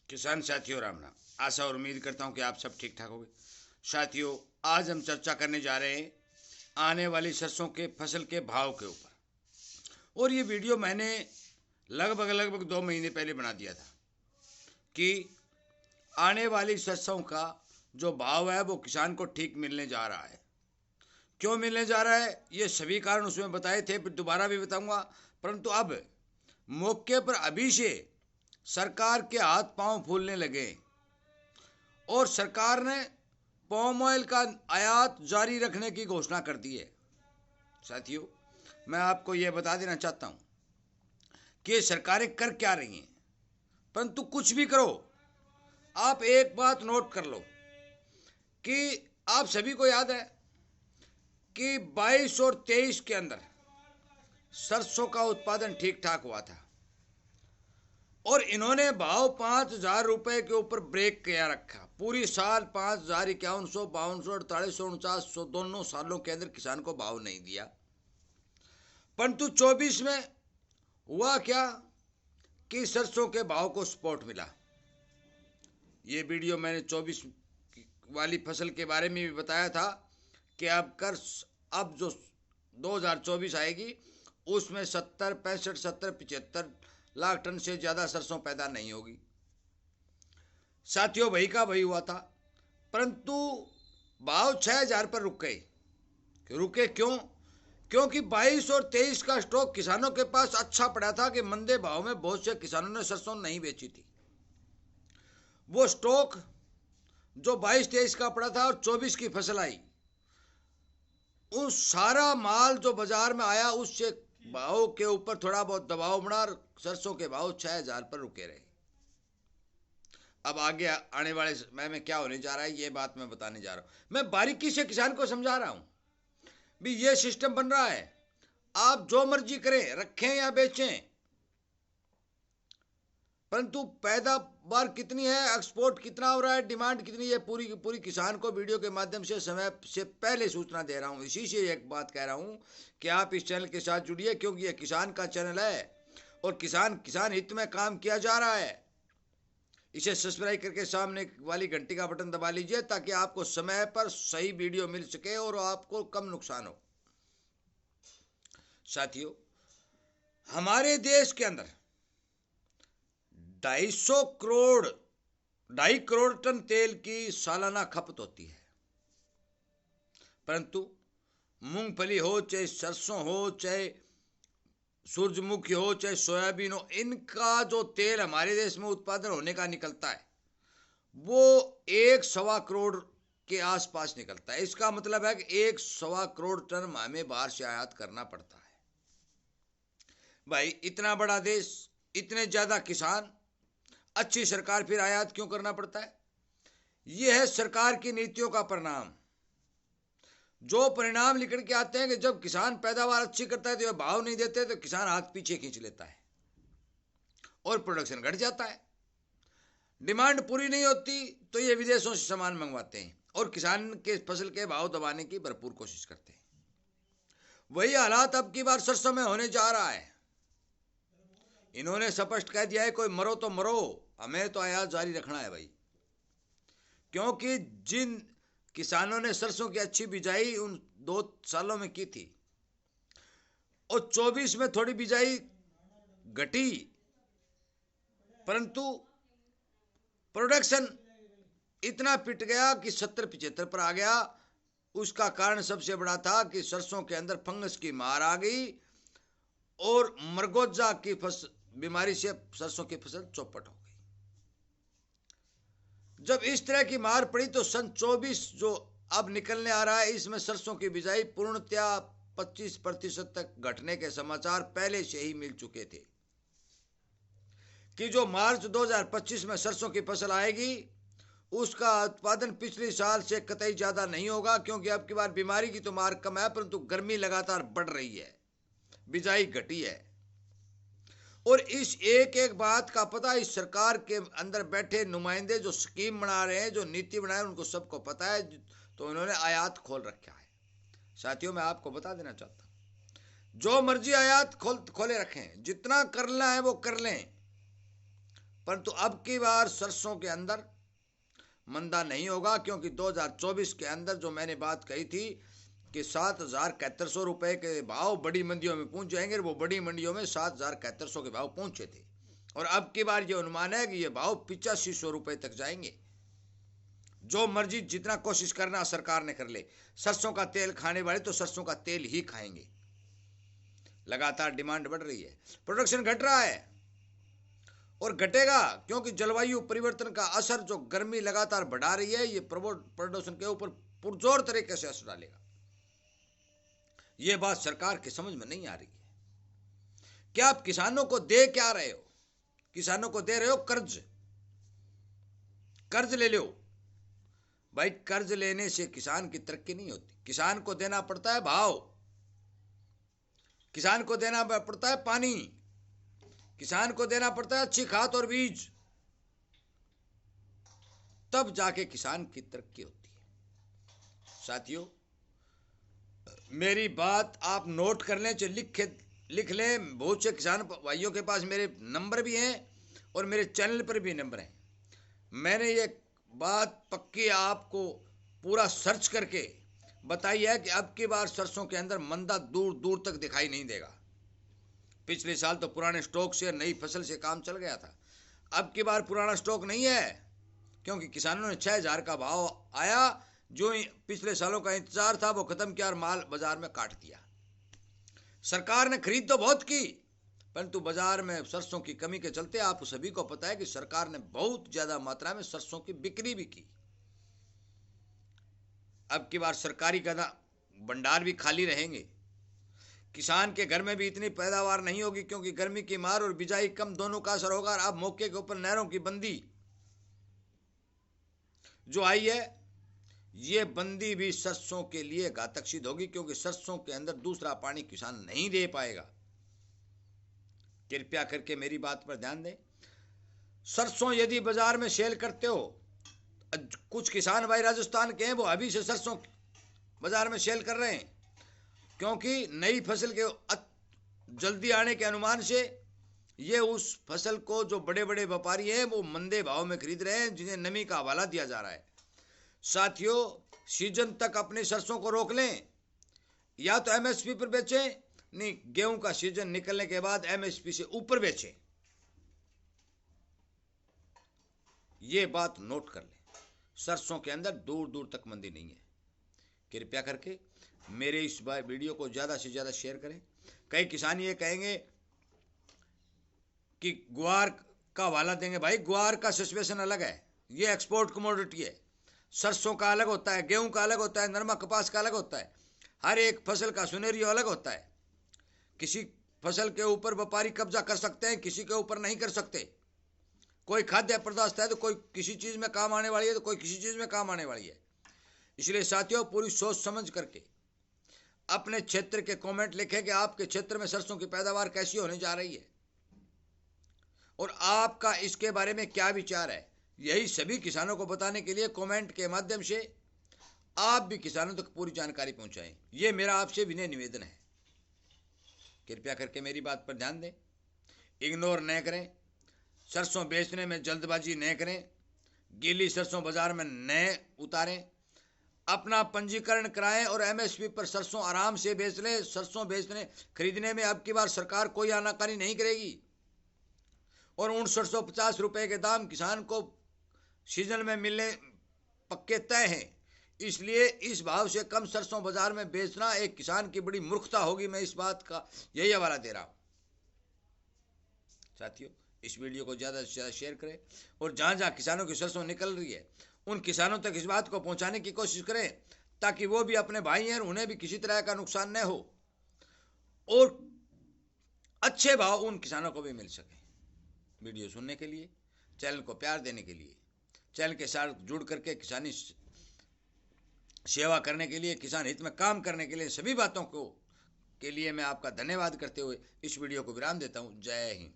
किसान साथियों राम राम। आशा और उम्मीद करता हूँ कि आप सब ठीक ठाक होंगे। साथियों, आज हम चर्चा करने जा रहे हैं आने वाली सरसों के फसल के भाव के ऊपर। और ये वीडियो मैंने लगभग 2 महीने पहले बना दिया था कि आने वाली सरसों का जो भाव है वो किसान को ठीक मिलने जा रहा है। क्यों मिलने जा रहा है, ये सभी कारण उसमें बताए थे, फिर दोबारा भी बताऊंगा। परंतु अब मौके पर अभी से सरकार के हाथ पांव फूलने लगे और सरकार ने पाम ऑयल का आयात जारी रखने की घोषणा कर दी है। साथियों, मैं आपको यह बता देना चाहता हूं कि ये सरकारें कर क्या रही हैं, परंतु कुछ भी करो, आप एक बात नोट कर लो कि आप सभी को याद है कि 22 और 23 के अंदर सरसों का उत्पादन ठीक ठाक हुआ था और इन्होंने भाव 5,000 रुपए के ऊपर ब्रेक किया रखा। पूरी साल 5,000, 5100, 5200, 4800, 4900 दोनों सालों के अंदर किसान को भाव नहीं दिया। परंतु 24 में हुआ क्या कि सरसों के भाव को सपोर्ट मिला। ये वीडियो मैंने 24 वाली फसल के बारे में भी बताया था कि अब जो 2024 आएगी उसमें 70, 65, 70, 75 लाख टन से ज़्यादा सरसों पैदा नहीं होगी। साथियों, वही का वही हुआ था, परंतु भाव 6,000 पर रुक गए। रुके क्यों? क्योंकि 22 और 23 का स्टॉक किसानों के पास अच्छा पड़ा था कि मंदे भाव में बहुत से किसानों ने सरसों नहीं बेची थी। वो स्टॉक जो 22-23 का पड़ा था और 24 की फसल आई, उस सारा माल जो बाजार में आया उससे भाव के ऊपर थोड़ा बहुत दबाव बना और सरसों के भाव 6,000 पर रुके रहे। अब आगे आने वाले समय में क्या होने जा रहा है ये बात मैं बताने जा रहा हूं। मैं बारीकी से किसान को समझा रहा हूं भी ये सिस्टम बन रहा है, आप जो मर्जी करें, रखें या बेचें, परंतु पैदावार कितनी है, एक्सपोर्ट कितना हो रहा है, डिमांड कितनी है, पूरी की पूरी किसान को वीडियो के माध्यम से समय से पहले सूचना दे रहा हूं। इसी से एक बात कह रहा हूं कि आप इस चैनल के साथ जुड़िए, क्योंकि ये किसान का चैनल है और किसान हित में काम किया जा रहा है। इसे सब्सक्राइब करके सामने वाली घंटी का बटन दबा लीजिए ताकि आपको समय पर सही वीडियो मिल सके और आपको कम नुकसान हो। साथियों, हमारे देश के अंदर 2.5 करोड़ टन तेल की सालाना खपत होती है, परंतु मूंगफली हो, चाहे सरसों हो, चाहे सूरजमुखी हो, चाहे सोयाबीन हो, इनका जो तेल हमारे देश में उत्पादन होने का निकलता है वो 1.25 करोड़ के आसपास निकलता है। इसका मतलब है कि 1.25 करोड़ टन हमें बाहर से आयात करना पड़ता है। भाई, इतना बड़ा देश, इतने ज्यादा किसान, अच्छी सरकार, फिर आयात क्यों करना पड़ता है? यह है सरकार की नीतियों का परिणाम। जो परिणाम निकल के आते हैं कि जब किसान पैदावार अच्छी करता है तो भाव नहीं देते तो किसान हाथ पीछे खींच लेता है और प्रोडक्शन घट जाता है। डिमांड पूरी नहीं होती तो ये विदेशों से सामान मंगवाते हैं और किसान के फसल के भाव दबाने की भरपूर कोशिश करते हैं। वही हालात अब की बार सरसों में होने जा रहा है। इन्होंने स्पष्ट कह दिया है, कोई मरो तो मरो, हमें तो आयात जारी रखना है भाई। क्योंकि जिन किसानों ने सरसों की अच्छी बिजाई उन 2 सालों में की थी और 24 में थोड़ी बिजाई घटी, परंतु प्रोडक्शन इतना पिट गया कि 70-75 पर आ गया। उसका कारण सबसे बड़ा था कि सरसों के अंदर फंगस की मार आ गई और मरगोजा की बीमारी से सरसों की फसल चौपट हो गई। जब इस तरह की मार पड़ी तो सन 24 जो अब निकलने आ रहा है, इसमें सरसों की बिजाई पूर्णतया 25% तक घटने के समाचार पहले से ही मिल चुके थे कि जो मार्च 2025 में सरसों की फसल आएगी उसका उत्पादन पिछले साल से कतई ज्यादा नहीं होगा, क्योंकि अब की बार बीमारी की तो मार कम है परंतु गर्मी लगातार बढ़ रही है, बिजाई घटी है। और इस एक एक बात का पता इस सरकार के अंदर बैठे नुमाइंदे जो स्कीम बना रहे हैं, जो नीति बना रहे हैं, उनको सबको पता है, तो उन्होंने आयात खोल रखा है। साथियों, मैं आपको बता देना चाहता हूं, जो मर्जी आयात खोले रखें, जितना करना है वो कर लें, परंतु अब की बार सरसों के अंदर मंदा नहीं होगा, क्योंकि 2024 के अंदर जो मैंने बात कही थी कि 7,7100 रुपये के भाव बड़ी मंडियों में पहुंच जाएंगे, वो बड़ी मंडियों में 7,7100 के भाव पहुंचे थे। और अब की बार ये अनुमान है कि ये भाव 8500 रुपये तक जाएंगे। जो मर्जी जितना कोशिश करना सरकार ने कर ले, सरसों का तेल खाने वाले तो सरसों का तेल ही खाएंगे। लगातार डिमांड बढ़ रही है, प्रोडक्शन घट रहा है और घटेगा, क्योंकि जलवायु परिवर्तन का असर जो गर्मी लगातार बढ़ा रही है, ये प्रोडक्शन के ऊपर पुरजोर तरीके से असर डालेगा। ये बात सरकार की समझ में नहीं आ रही है। क्या आप किसानों को दे क्या रहे हो? किसानों को दे रहे हो कर्ज। कर्ज ले लो भाई, कर्ज लेने से किसान की तरक्की नहीं होती। किसान को देना पड़ता है भाव, किसान को देना पड़ता है पानी, किसान को देना पड़ता है अच्छी खाद और बीज, तब जाके किसान की तरक्की होती है। साथियों, मेरी बात आप नोट कर लें, चाहे लिख लें। बहुत से किसान भाइयों के पास मेरे नंबर भी हैं और मेरे चैनल पर भी नंबर हैं। मैंने ये बात पक्की आपको पूरा सर्च करके बताई है कि अब की बार सरसों के अंदर मंदा दूर दूर तक दिखाई नहीं देगा। पिछले साल तो पुराने स्टॉक से, नई फसल से काम चल गया था। अब की बार पुराना स्टॉक नहीं है, क्योंकि किसानों ने 6,000 का भाव आया, जो पिछले सालों का इंतजार था वो खत्म किया और माल बाजार में काट दिया। सरकार ने खरीद तो बहुत की, परंतु बाजार में सरसों की कमी के चलते आप सभी को पता है कि सरकार ने बहुत ज्यादा मात्रा में सरसों की बिक्री भी की। अब की बार सरकारी भंडार भी खाली रहेंगे। किसान के घर में भी इतनी पैदावार नहीं होगी, क्योंकि गर्मी की मार और बिजाई कम दोनों का असर होगा। अब मौके के ऊपर नहरों की बंदी जो आई है, ये बंदी भी सरसों के लिए घातक सिद्ध होगी, क्योंकि सरसों के अंदर दूसरा पानी किसान नहीं दे पाएगा। कृपया करके मेरी बात पर ध्यान दें। सरसों यदि बाजार में सेल करते हो, कुछ किसान भाई राजस्थान के हैं, वो अभी से सरसों बाजार में सेल कर रहे हैं, क्योंकि नई फसल के जल्दी आने के अनुमान से ये उस फसल को जो बड़े बड़े व्यापारी हैं वो मंदे भाव में खरीद रहे हैं, जिन्हें नमी का हवाला दिया जा रहा है। साथियों, सीजन तक अपनी सरसों को रोक लें, या तो एमएसपी पर बेचें, नहीं गेहूं का सीजन निकलने के बाद एमएसपी से ऊपर बेचें। ये बात नोट कर लें। सरसों के अंदर दूर दूर तक मंदी नहीं है। कृपया करके मेरे इस वीडियो को ज़्यादा से ज़्यादा शेयर करें। कई किसान ये कहेंगे कि ग्वार का हवाला देंगे। भाई, ग्वार का सिचुएशन अलग है, ये एक्सपोर्ट कमोडिटी है। सरसों का अलग होता है, गेहूं का अलग होता है, नरमा कपास का अलग होता है। हर एक फसल का सुनेरियो अलग होता है। किसी फसल के ऊपर व्यापारी कब्जा कर सकते हैं, किसी के ऊपर नहीं कर सकते। कोई खाद्य पदार्थ है तो कोई किसी चीज़ में काम आने वाली है, तो कोई किसी चीज़ में काम आने वाली है। इसलिए साथियों, पूरी सोच समझ करके अपने क्षेत्र के कमेंट लिखें कि आपके क्षेत्र में सरसों की पैदावार कैसी होने जा रही है और आपका इसके बारे में क्या विचार है। यही सभी किसानों को बताने के लिए कमेंट के माध्यम से आप भी किसानों तक पूरी जानकारी पहुंचाएं। ये मेरा आपसे विनय निवेदन है। कृपया करके मेरी बात पर ध्यान दें, इग्नोर न करें, सरसों बेचने में जल्दबाजी न करें, गीली सरसों बाजार में न उतारें, अपना पंजीकरण कराएं और एमएसपी पर सरसों आराम से बेच लें। सरसों बेचने खरीदने में अब की बार सरकार कोई आनाकानी नहीं करेगी और 5950 रुपये के दाम किसान को सीजन में मिलने पक्के तय हैं। इसलिए इस भाव से कम सरसों बाजार में बेचना एक किसान की बड़ी मूर्खता होगी। मैं इस बात का यही हवाला दे रहा हूं। साथियों, इस वीडियो को ज़्यादा से ज़्यादा शेयर करें और जहाँ जहाँ किसानों की सरसों निकल रही है उन किसानों तक इस बात को पहुँचाने की कोशिश करें, ताकि वो भी अपने भाई हैं, उन्हें भी किसी तरह का नुकसान न हो और अच्छे भाव उन किसानों को भी मिल सके। वीडियो सुनने के लिए, चैनल को प्यार देने के लिए, चैनल के साथ जुड़ करके किसानी सेवा करने के लिए, किसान हित में काम करने के लिए, सभी बातों को के लिए मैं आपका धन्यवाद करते हुए इस वीडियो को विराम देता हूँ। जय हिंद।